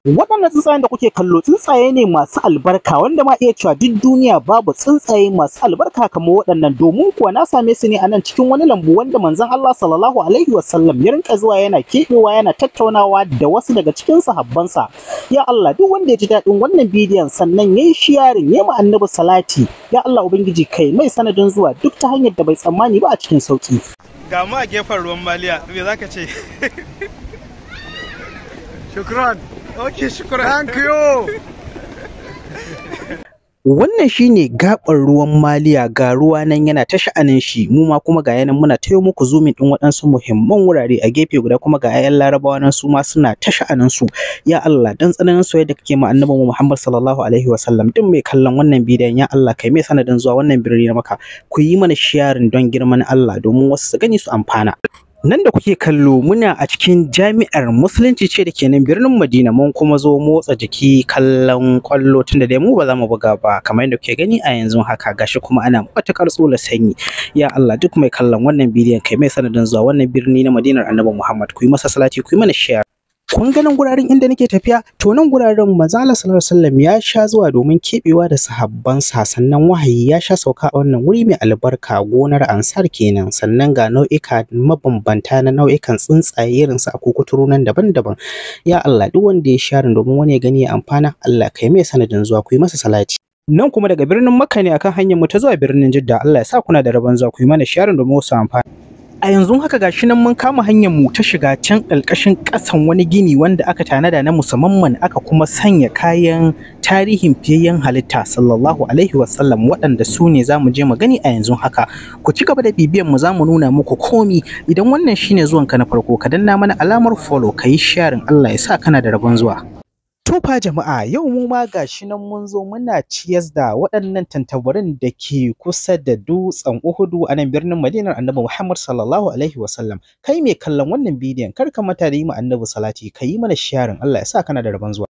Waɗannan tsuntsayen da kuke kallo tsuntsaye ne masu albarka wanda ma iya cewa duk duniya babu tsuntsaye masu albarka kamar waɗannan, domin kuwa na same su ne a nan cikin wani lambu wanda Manz0n Allah sallallahu alaihi wasallam ya rinka zuwa yana keɓewa yana tattaunawa da wasu daga cikin sahabbansa. Ya Allah, duk wanda ya ji daɗin wannan bidiyon sannan yayi sharing yayi ma annabi salati, ya Allah ubangiji kai mai sanadin zuwa duk ta hanyar da bai tsammani ba a cikin sauki. Ga mu a gefen ruwan maliya, me zaka ce? Shukran. Okay, shukran. Thank you. Wannan shine gaɓar ruwan maliya, ga ruwa nan yana ta sha'anin shi, mu ma kuma ga yanan muna tayo muku zoomin din waɗansu muhimman wurare a gefe guda, kuma ga 'ya'yan Larabawa nan su ma suna ta sha'anin su. Ya Allah, dan tsananin soyayya da kake ma annabi Muhammad sallallahu alaihi wasallam, din mai kallon wannan bidiyon ya Allah kai mai sanadin zuwa wannan birni na Makka, ku yi mana sharing don girman Allah domin wasu su gani su amfana. Nan da kuke kallo muna a cikin jami'ar musulunci ce da ke nan birnin Madina, mun kuma zo motsa jiki kallon kwallo tunda dai mu ba za mu buga ba kamar yadda kuke gani a yanzu haka, gashi kuma ana matukar tsola sanyi. Ya Allah, duk mai kallon wannan bidiyon kai mai sanadin zuwa wannan birni na Madinar Annabi Muhammad, ku yi masa salati, ku yi mana share. Kun ga nan guraren inda nake tafiya, to nan guraren Manz0n Allah sallallahu alaihi wasallam ya sha zuwa domin keɓewa da sahabbansa, sannan wahayi ya sha sauka a wannan wuri mai albarka, gonar ansar kenan. Sannan ga nau'ika mabambanta na nau'ikan tsuntsaye irin su akukuturu nan daban-daban. Ya Allah, duk wanda ya share domin wani ya gani ya amfana, Allah kai mai sanadin zuwa, ku yi masa salati. Nan kuma daga birnin Makka ne akan hanyar mu ta zuwa birnin Jidda, Allah ya sa kuna da rabon zuwa, ku yi mana share domin wasu amfana. A yanzu haka gashi nan mun kama hanyar mu ta shiga can ƙarƙashin ƙasan wani gini wanda aka tanada na musamman, aka kuma sanya kayan tarihin fiyayyen halitta sallallahu alaihi wasallam, waɗanda su ne za mu je mu gani a yanzu haka. Ku ci gaba da bibiyan mu, za mu nuna muku komi. Idan wannan shine zuwanka na farko, ka danna mana alamar follow, ka yi sharing, Allah ya sa kana da rabon zuwa. Tofa jama'a, yau mu ma gashi nan mun zo muna ciyas da waɗannan tantabarin da ke kusa da dutsen Uhudu a nan birnin Madinar Annabi Muhammad sallallahu alaihi wasallam. Kai mai kallon wannan bidiyon kar ka manta da yi ma Annabi salati, ka yi mana sharing, Allah ya sa kana da rabon zuwa.